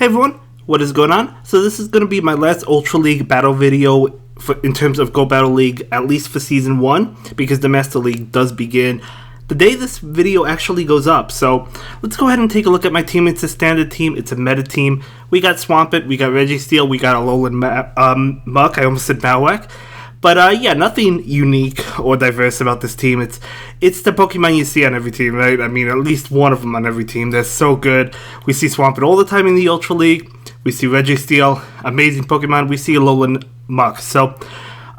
Hey everyone, what is going on? So this is going to be my last Ultra League battle video in terms of Go Battle League, at least for Season 1, because the Master League does begin the day this video actually goes up. So let's go ahead and take a look at my team. It's a standard team, it's a meta team. We got Swampert, we got Registeel, we got Alolan Muck, I almost said Malwack. But yeah, nothing unique or diverse about this team. It's the Pokemon you see on every team, right? I mean, at least one of them on every team. They're so good. We see Swampert all the time in the Ultra League. We see Registeel, amazing Pokemon. We see Alolan Muck. So,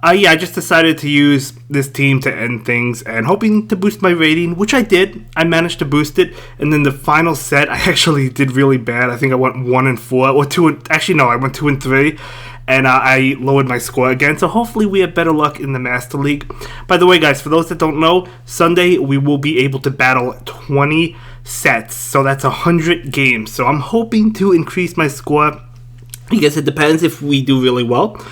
yeah, I just decided to use this team to end things and hoping to boost my rating, which I did. I managed to boost it, and then the final set, I actually did really bad. I think I went 1-4, or 2. Actually, no, I went 2-3. And I lowered my score again, so hopefully we have better luck in the Master League. By the way, guys, for those that don't know, Sunday we will be able to battle 20 sets, so that's 100 games. So I'm hoping to increase my score. I guess it depends if we do really well,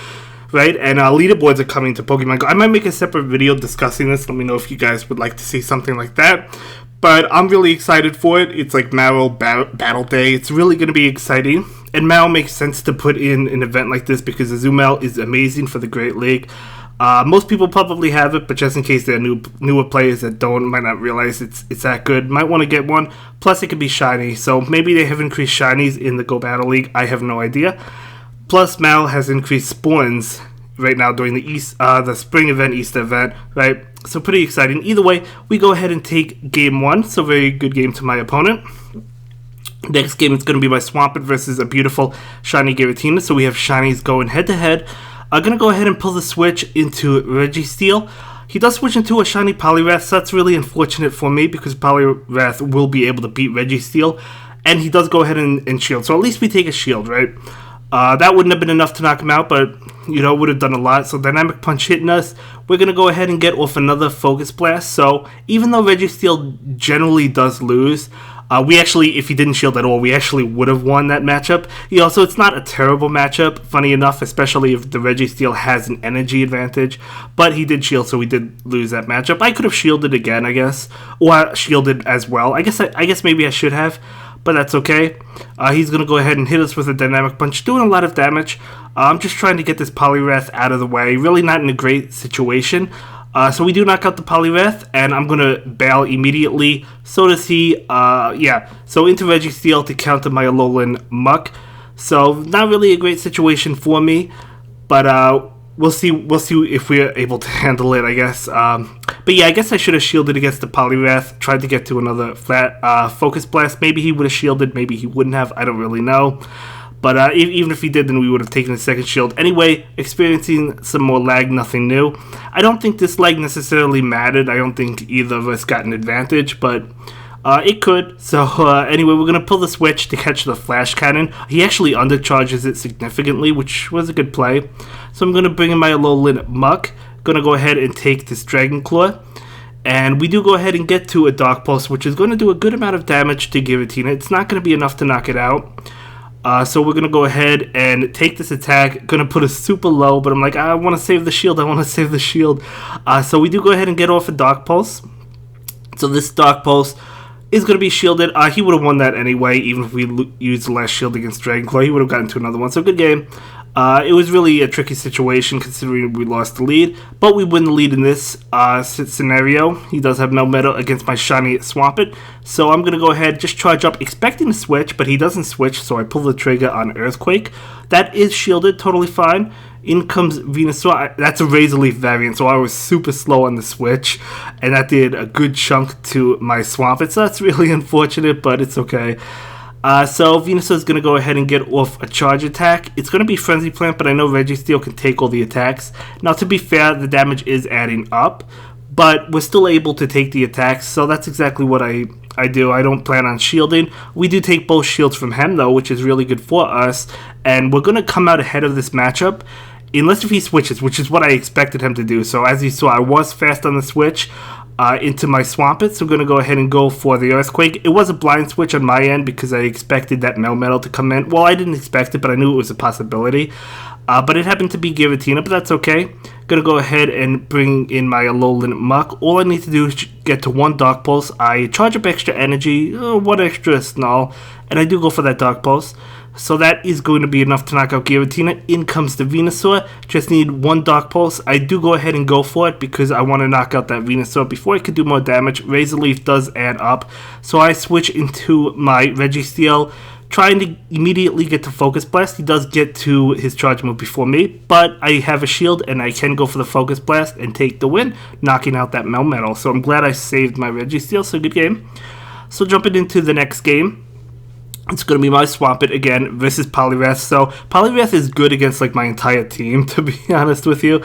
right? And leaderboards are coming to Pokemon Go. I might make a separate video discussing this. Let me know if you guys would like to see something like that. But I'm really excited for it. It's like Marrow Battle Day. It's really going to be exciting. And Marrow makes sense to put in an event like this because Azumarill is amazing for the Great League. Most people probably have it, but just in case there are newer players that might not realize it's that good, might want to get one. Plus, it could be shiny. So maybe they have increased shinies in the Go Battle League. I have no idea. Plus, Marrow has increased spawns right now during the spring event, Easter event, right? So pretty exciting. Either way, we go ahead and take game 1. So very good game to my opponent. Next game is going to be my Swampert versus a beautiful shiny Giratina. So we have shinies going head to head. I'm going to go ahead and pull the switch into Registeel. He does switch into a shiny Poliwrath, so that's really unfortunate for me because Poliwrath will be able to beat Registeel. And he does go ahead and shield. So at least we take a shield, right? That wouldn't have been enough to knock him out, but, you know, it would have done a lot. So Dynamic Punch hitting us. We're going to go ahead and get off another Focus Blast. So even though Registeel generally does lose, we actually, if he didn't shield at all, we actually would have won that matchup. You know, so it's not a terrible matchup, funny enough, especially if the Registeel has an energy advantage. But he did shield, so we did lose that matchup. I could have shielded again, I guess. Or shielded as well. I guess maybe I should have. But that's okay. He's going to go ahead and hit us with a Dynamic Punch, doing a lot of damage. I'm just trying to get this Poliwrath out of the way. Really not in a great situation. So we do knock out the Poliwrath, and I'm going to bail immediately. So does he. Yeah, so into Registeel to counter my Alolan Muck. So not really a great situation for me. But we'll see if we're able to handle it, I guess. But yeah, I guess I should have shielded against the Poliwrath. Tried to get to another flat Focus Blast. Maybe he would have shielded. Maybe he wouldn't have. I don't really know. But even if he did, then we would have taken a second shield. Anyway, experiencing some more lag, nothing new. I don't think this lag necessarily mattered. I don't think either of us got an advantage, but it could. So anyway, we're going to pull the switch to catch the Flash Cannon. He actually undercharges it significantly, which was a good play. So I'm going to bring in my Alolan Muck. Going to go ahead and take this Dragon Claw. And we do go ahead and get to a Dark Pulse, which is going to do a good amount of damage to Giratina. It's not going to be enough to knock it out. So we're going to go ahead and take this attack. Going to put it super low, but I'm like, I want to save the shield. I want to save the shield. So we do go ahead and get off a Dark Pulse. So this Dark Pulse is going to be shielded. He would have won that anyway, even if we used the last shield against Dragon Claw. He would have gotten to another one. So good game. It was really a tricky situation considering we lost the lead, but we win the lead in this scenario. He does have Melmetal against my shiny Swampert, so I'm going to go ahead, just charge up, expecting to switch, but he doesn't switch, so I pull the trigger on Earthquake. That is shielded, totally fine. In comes Venusaur. That's a Razor Leaf variant, so I was super slow on the switch, and that did a good chunk to my Swampert, so that's really unfortunate, but it's okay. So Venusaur is going to go ahead and get off a charge attack. It's going to be Frenzy Plant, but I know Registeel can take all the attacks. Now, to be fair, the damage is adding up, but we're still able to take the attacks, so that's exactly what I do. I don't plan on shielding. We do take both shields from him, though, which is really good for us, and we're going to come out ahead of this matchup, unless if he switches, which is what I expected him to do. So as you saw, I was fast on the switch. Into my Swampert, so I'm going to go ahead and go for the Earthquake. It was a blind switch on my end because I expected that Melmetal to come in. Well, I didn't expect it, but I knew it was a possibility. But it happened to be Giratina, but that's okay. Going to go ahead and bring in my Alolan Muck. All I need to do is get to one Dark Pulse. I charge up extra energy, one extra Snarl, and I do go for that Dark Pulse. So that is going to be enough to knock out Giratina. In comes the Venusaur. Just need one Dark Pulse. I do go ahead and go for it because I want to knock out that Venusaur before it could do more damage. Razor Leaf does add up. So I switch into my Registeel, trying to immediately get to Focus Blast. He does get to his charge move before me, but I have a shield and I can go for the Focus Blast and take the win, knocking out that Melmetal. So I'm glad I saved my Registeel, so good game. So jumping into the next game, it's going to be my Swampert again versus Poliwrath. So Poliwrath is good against like my entire team, to be honest with you.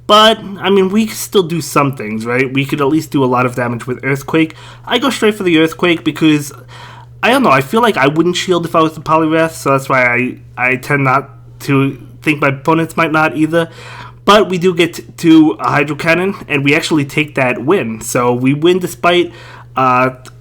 But, I mean, we can still do some things, right? We could at least do a lot of damage with Earthquake. I go straight for the Earthquake because, I don't know, I feel like I wouldn't shield if I was the Poliwrath, so that's why I tend not to think my opponents might not either. But we do get to a Hydro Cannon, and we actually take that win. So we win despite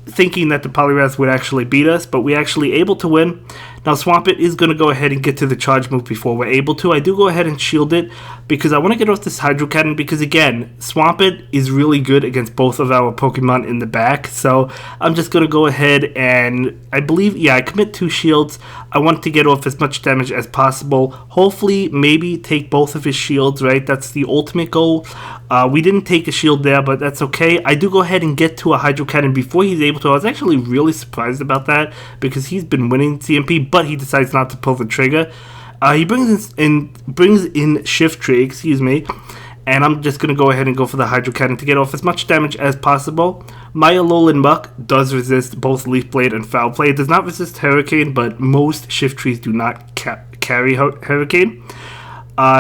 thinking that the Poliwrath would actually beat us, but we're actually able to win. Now Swampert is going to go ahead and get to the charge move before we're able to. I do go ahead and shield it because I want to get off this Hydro Cannon because, again, Swampert is really good against both of our Pokemon in the back. So I'm just going to go ahead and, I believe, yeah, I commit 2 shields. I want to get off as much damage as possible. Hopefully, maybe take both of his shields, right? That's the ultimate goal. We didn't take a shield there, but that's okay. I do go ahead and get to a Hydro Cannon before he's able to. I was actually really surprised about that because he's been winning CMP, but he decides not to pull the trigger. He brings in Shiftry, excuse me, and I'm just going to go ahead and go for the Hydro Cannon to get off as much damage as possible. My Alolan Muck does resist both Leaf Blade and Foul Play. It does not resist Hurricane, but most Shiftrys do not carry Hurricane.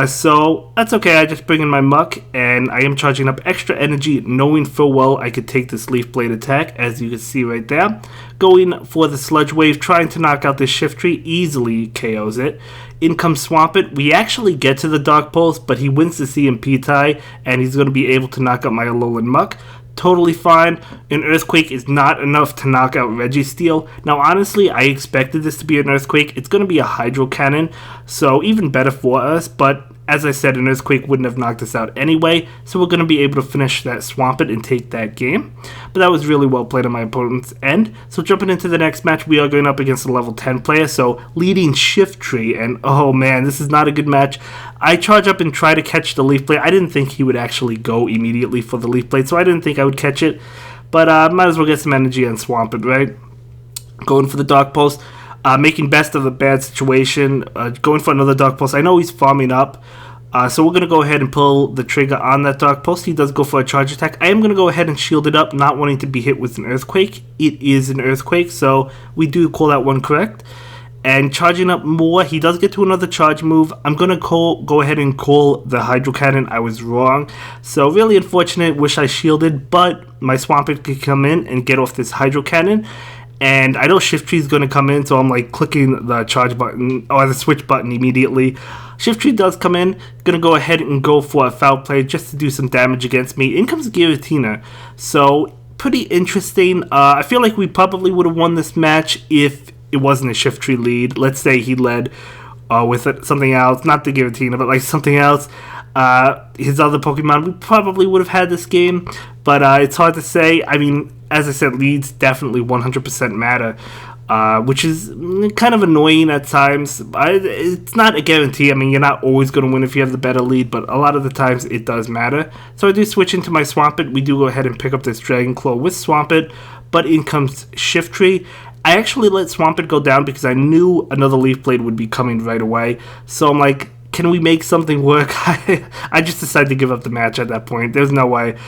So that's okay. I just bring in my Muck, and I am charging up extra energy, knowing full well I could take this Leaf Blade attack, as you can see right there. Going for the Sludge Wave, trying to knock out this Shiftry, easily KOs it. In comes Swampert. We actually get to the Dark Pulse, but he wins the CMP tie, and he's going to be able to knock out my Alolan Muck. Totally fine. An Earthquake is not enough to knock out Registeel. Now, honestly, I expected this to be an Earthquake. It's going to be a Hydro Cannon, so even better for us, but as I said, an Earthquake wouldn't have knocked us out anyway, so we're going to be able to finish that Swampert and take that game. But that was really well played on my opponent's end. So jumping into the next match, we are going up against a level 10 player, so leading Shiftry, and oh man, this is not a good match. I charge up and try to catch the Leaf Blade. I didn't think he would actually go immediately for the Leaf Blade, so I didn't think I would catch it. But might as well get some energy on Swampert, right? Going for the Dark Pulse. Making best of a bad situation, going for another Dark Pulse. I know he's farming up, so we're going to go ahead and pull the trigger on that Dark Pulse. He does go for a charge attack. I am going to go ahead and shield it up, not wanting to be hit with an Earthquake. It is an Earthquake, so we do call that one correct. And charging up more, he does get to another charge move. I'm going to go ahead and call the Hydro Cannon. I was wrong. So really unfortunate, wish I shielded, but my Swampert could come in and get off this Hydro Cannon. And I know Shiftry is going to come in, so I'm like clicking the charge button or the switch button immediately. Shiftry does come in, going to go ahead and go for a Foul Play just to do some damage against me. In comes Giratina, so pretty interesting. I feel like we probably would have won this match if it wasn't a Shiftry lead. Let's say he led with something else, not the Giratina, but like something else. His other Pokemon, we probably would have had this game, but it's hard to say. I mean, as I said, leads definitely 100% matter, which is kind of annoying at times. It's not a guarantee. I mean, you're not always going to win if you have the better lead, but a lot of the times it does matter. So I do switch into my Swampert. We do go ahead and pick up this Dragon Claw with Swampert, but in comes Shiftry. I actually let Swampert go down because I knew another Leaf Blade would be coming right away. So I'm like, can we make something work? I just decided to give up the match at that point. There's no way.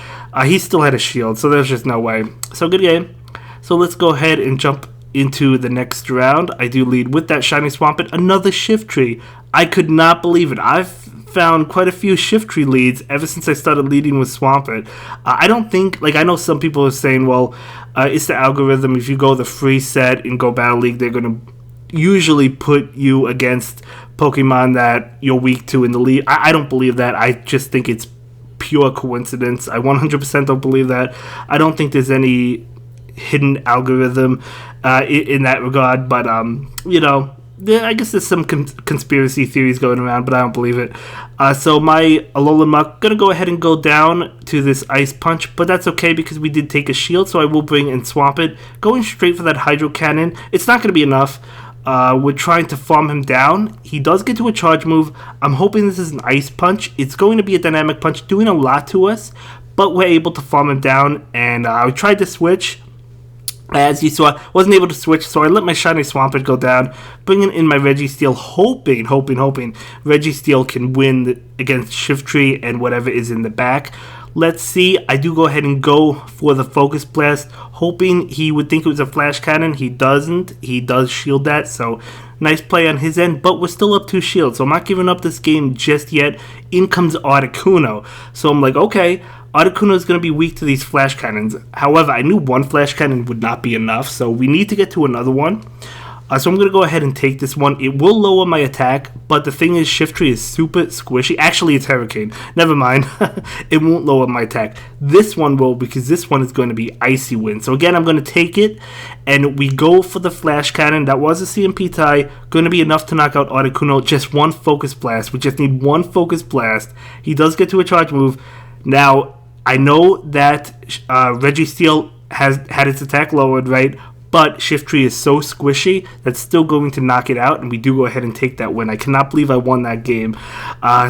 He still had a shield, so there's just no way. So good game. So let's go ahead and jump into the next round. I do lead with that shiny Swampert. Another Shiftry. I could not believe it. I've found quite a few Shiftry leads ever since I started leading with Swampert. I don't think, like, I know some people are saying, well, it's the algorithm. If you go the free set in Go Battle League, they're going to usually put you against Pokemon that you're weak to in the lead. I don't believe that. I just think it's pure coincidence. I 100% don't believe that. I don't think there's any hidden algorithm in that regard, but you know, I guess there's some conspiracy theories going around, but I don't believe it. So my Alolan Muck going to go ahead and go down to this Ice Punch, but that's okay because we did take a shield, so I will bring and swamp it. Going straight for that Hydro Cannon. It's not going to be enough. We're trying to farm him down. He does get to a charge move. I'm hoping this is an Ice Punch. It's going to be a Dynamic Punch, doing a lot to us, but we're able to farm him down, and I tried to switch. As you saw, wasn't able to switch, so I let my Shiny Swampert go down, bringing in my Registeel, hoping Registeel can win against Shiftry and whatever is in the back. Let's see. I do go ahead and go for the Focus Blast, hoping he would think it was a Flash Cannon. He doesn't. He does shield that, so nice play on his end, but we're still up 2 shields, so I'm not giving up this game just yet. In comes Articuno, so I'm like, okay, Articuno is going to be weak to these Flash Cannons. However, I knew one Flash Cannon would not be enough, so we need to get to another one. So I'm going to go ahead and take this one. It will lower my attack, but the thing is, Shiftry is super squishy. Actually, it's Hurricane. Never mind. It won't lower my attack. This one will, because this one is going to be Icy Wind. So again, I'm going to take it, and we go for the Flash Cannon. That was a CMP tie. Going to be enough to knock out Articuno. Just one Focus Blast. We just need one Focus Blast. He does get to a charge move. Now, I know that Registeel has had its attack lowered, right? But Shiftry is so squishy that's still going to knock it out, and we do go ahead and take that win. I cannot believe I won that game.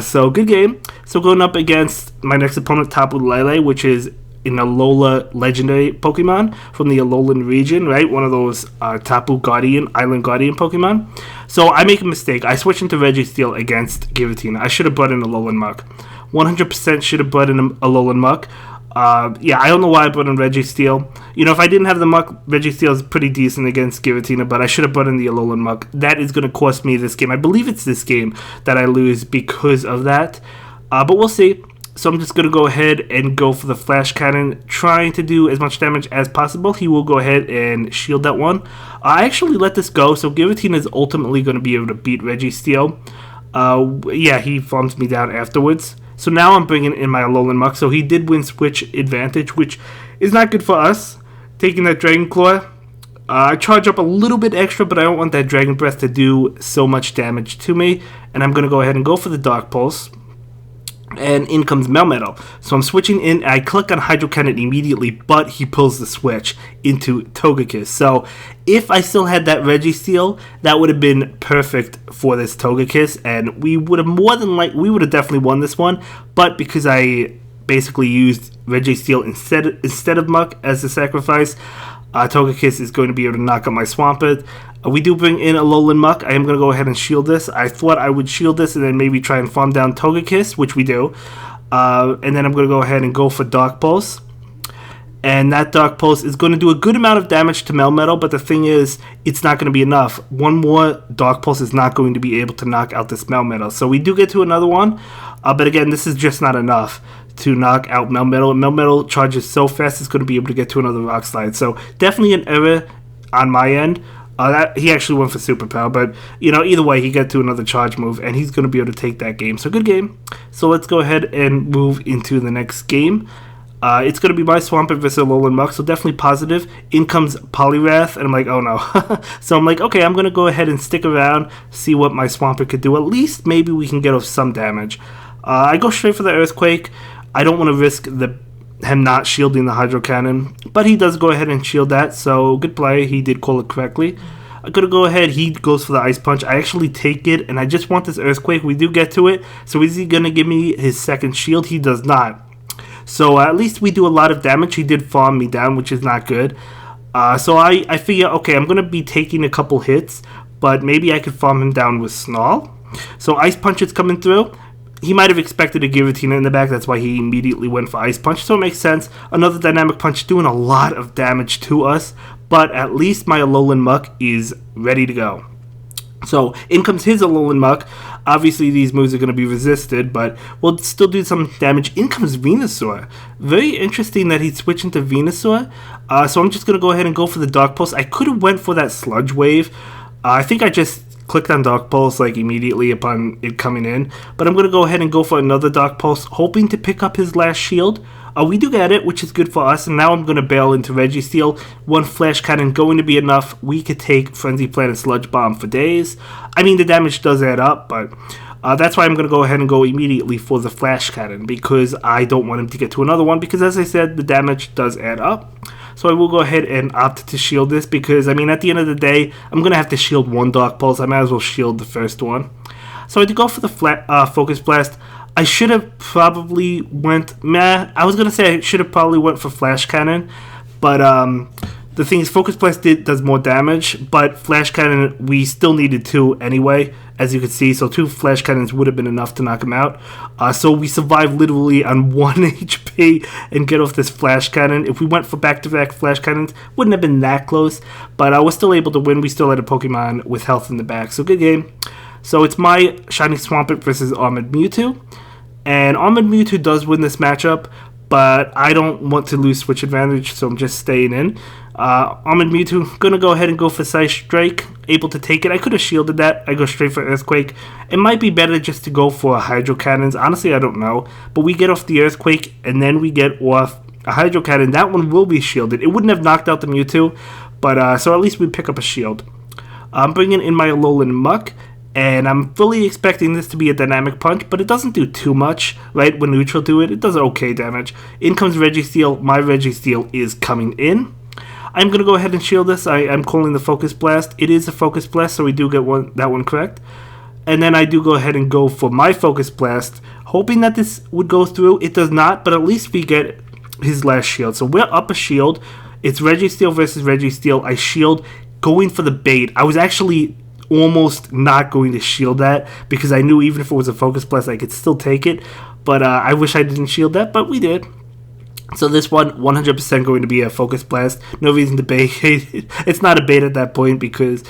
So good game. So going up against my next opponent, Tapu Lele, which is an Alola legendary Pokemon from the Alolan region, right? One of those Tapu Guardian, Island Guardian Pokemon. So I make a mistake. I switch into Registeel against Giratina. I should have brought in Alolan Muck. 100% should have brought in Alolan Muck. Yeah, I don't know why I brought in Registeel. You know, if I didn't have the Muck, Registeel is pretty decent against Giratina, but I should have brought in the Alolan Muck. That is going to cost me this game. I believe it's this game that I lose because of that. But we'll see. So I'm just going to go ahead and go for the Flash Cannon, trying to do as much damage as possible. He will go ahead and shield that one. I actually let this go, so Giratina is ultimately going to be able to beat Registeel. Yeah, he farms me down afterwards. So now I'm bringing in my Alolan Muck. So he did win switch advantage, which is not good for us. Taking that Dragon Claw. I charge up a little bit extra, but I don't want that Dragon Breath to do so much damage to me. And I'm going to go ahead and go for the Dark Pulse. And in comes Melmetal. So I'm switching in. I click on Hydro Cannon immediately, but he pulls the switch into Togekiss. So if I still had that Registeel, that would have been perfect for this Togekiss, and we would have definitely won this one. But because I basically used Registeel instead of Muck as the sacrifice, Togekiss is going to be able to knock out my Swampert. We do bring in Alolan Muck. I am going to go ahead and shield this. I thought I would shield this and then maybe try and farm down Togekiss, which we do. And then I'm going to go ahead and go for Dark Pulse. And that Dark Pulse is going to do a good amount of damage to Melmetal, but the thing is, it's not going to be enough. One more Dark Pulse is not going to be able to knock out this Melmetal. So we do get to another one, but again, this is just not enough to knock out Melmetal. Melmetal charges so fast, it's going to be able to get to another Rock Slide. So definitely an error on my end. He actually went for Superpower, but you know, either way, he got to another charge move, and he's going to be able to take that game. So good game. So let's go ahead and move into the next game. It's going to be my Swampert versus Alolan Muck, so definitely positive. In comes Poliwrath, and I'm like, oh no. So I'm like, okay, I'm going to go ahead and stick around, see what my Swampert could do. At least maybe we can get off some damage. I go straight for the Earthquake. I don't want to risk him not shielding the Hydro Cannon, but he does go ahead and shield that, so good play. He did call it correctly. I'm going to go ahead. He goes for the Ice Punch. I actually take it, and I just want this Earthquake. We do get to it. So is he going to give me his second shield? He does not. So at least we do a lot of damage. He did farm me down, which is not good. So I figure, okay, I'm going to be taking a couple hits, but maybe I could farm him down with Snarl. So Ice Punch is coming through. He might have expected a Giratina in the back, that's why he immediately went for Ice Punch, so it makes sense. Another Dynamic Punch doing a lot of damage to us, but at least my Alolan Muck is ready to go. So in comes his Alolan Muck. Obviously these moves are going to be resisted, but we'll still do some damage. In comes Venusaur. Very interesting that he'd switch into Venusaur. So I'm just going to go ahead and go for the Dark Pulse. I could have went for that Sludge Wave. I think I just clicked on Dark Pulse like immediately upon it coming in, but I'm going to go ahead and go for another Dark Pulse, hoping to pick up his last shield. We do get it, which is good for us, and now I'm going to bail into Registeel. One Flash Cannon going to be enough. We could take Frenzy Plant and Sludge Bomb for days. I mean, the damage does add up, but that's why I'm going to go ahead and go immediately for the Flash Cannon, because I don't want him to get to another one, because as I said, the damage does add up. So I will go ahead and opt to shield this, because, I mean, at the end of the day, I'm going to have to shield one Dark Pulse. I might as well shield the first one. So I did go for the Focus Blast. I should have probably went... I was going to say I should have probably went for Flash Cannon, but the thing is, Focus Blast does more damage, but Flash Cannon, we still needed 2 anyway, as you can see, so 2 Flash Cannons would have been enough to knock him out. So we survived literally on 1 HP and get off this Flash Cannon. If we went for back-to-back Flash Cannons, wouldn't have been that close, but we're still able to win. We still had a Pokemon with health in the back, so good game. So it's my Shiny Swampert versus Armored Mewtwo, and Armored Mewtwo does win this matchup, but I don't want to lose switch advantage, so I'm just staying in. Armored Mewtwo, gonna go ahead and go for Psy Strike, able to take it. I could have shielded that. I go straight for Earthquake. It might be better just to go for Hydro Cannons. Honestly, I don't know. But we get off the Earthquake, and then we get off a Hydro Cannon. That one will be shielded. It wouldn't have knocked out the Mewtwo, but so at least we pick up a shield. I'm bringing in my Alolan Muck, and I'm fully expecting this to be a Dynamic Punch, but it doesn't do too much, right? When neutral to it, it does okay damage. In comes Registeel. My Registeel is coming in. I'm going to go ahead and shield this. I'm calling the Focus Blast. It is a Focus Blast, so we do get that one correct. And then I do go ahead and go for my Focus Blast, hoping that this would go through. It does not, but at least we get his last shield. So we're up a shield. It's Registeel versus Registeel. I shield, going for the bait. I was actually almost not going to shield that, because I knew even if it was a Focus Blast, I could still take it. But I wish I didn't shield that, but we did. So this one, 100% going to be a Focus Blast. No reason to bait. It's not a bait at that point, because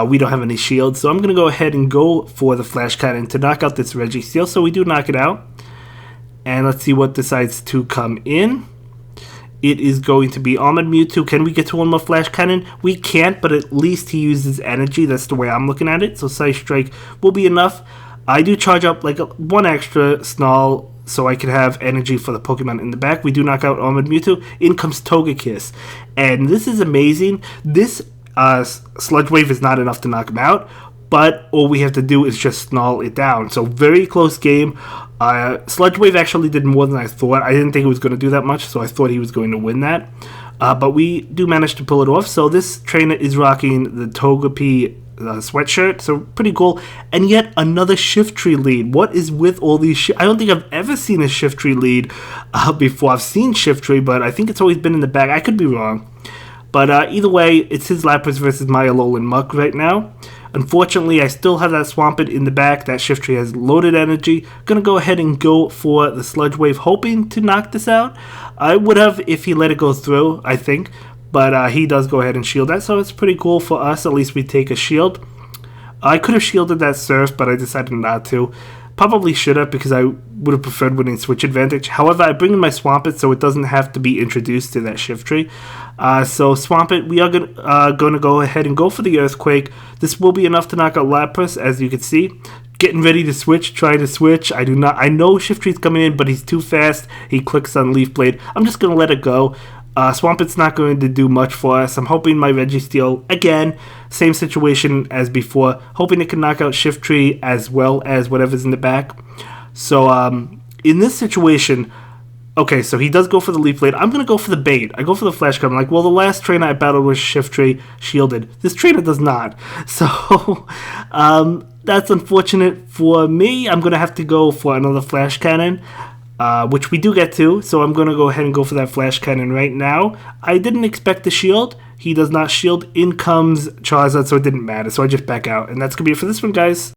we don't have any shields. So I'm going to go ahead and go for the Flash Cannon to knock out this Registeel. So we do knock it out. And let's see what decides to come in. It is going to be Armored Mewtwo. Can we get to one more Flash Cannon? We can't, but at least he uses energy. That's the way I'm looking at it. So Psy Strike will be enough. I do charge up like one extra Snarl, so I can have energy for the Pokemon in the back. We do knock out Armored Mewtwo. In comes Togekiss. And this is amazing. This Sludge Wave is not enough to knock him out, but all we have to do is just Snarl it down. So very close game. Sludge Wave actually did more than I thought. I didn't think it was going to do that much, so I thought he was going to win that. But we do manage to pull it off. So this trainer is rocking the Togepi sweatshirt, so pretty cool. And yet another Shiftry lead. What is with all these I don't think I've ever seen a Shiftry lead before. I've seen Shiftry, but I think it's always been in the back. I could be wrong, but either way, it's his Lapras versus my Alolan Muck right now. Unfortunately, I still have that Swampert in the back. That Shiftry has loaded energy. Gonna go ahead and go for the Sludge Wave, hoping to knock this out. I would have if he let it go through, I think. But he does go ahead and shield that, so it's pretty cool for us. At least we take a shield. I could have shielded that Surf, but I decided not to. Probably should have, because I would have preferred winning switch advantage. However, I bring in my Swampert, so it doesn't have to be introduced to that Shiftry. So Swampert, we are going to go ahead and go for the Earthquake. This will be enough to knock out Lapras, as you can see. Getting ready to switch, trying to switch. I know Shiftry's coming in, but he's too fast. He clicks on Leaf Blade. I'm just going to let it go. Swampert's not going to do much for us. I'm hoping my Registeel, again, same situation as before, hoping it can knock out Shiftry as well as whatever's in the back. So, in this situation, okay, so he does go for the Leaf Blade. I'm going to go for the bait. I go for the Flash Gun. I'm like, well, the last trainer I battled was Shiftry, shielded. This trainer does not. So, that's unfortunate for me. I'm going to have to go for another Flash Cannon. Which we do get to, so I'm going to go ahead and go for that Flash Cannon right now. I didn't expect the shield. He does not shield. In comes Charizard, so it didn't matter, so I just back out. And that's going to be it for this one, guys.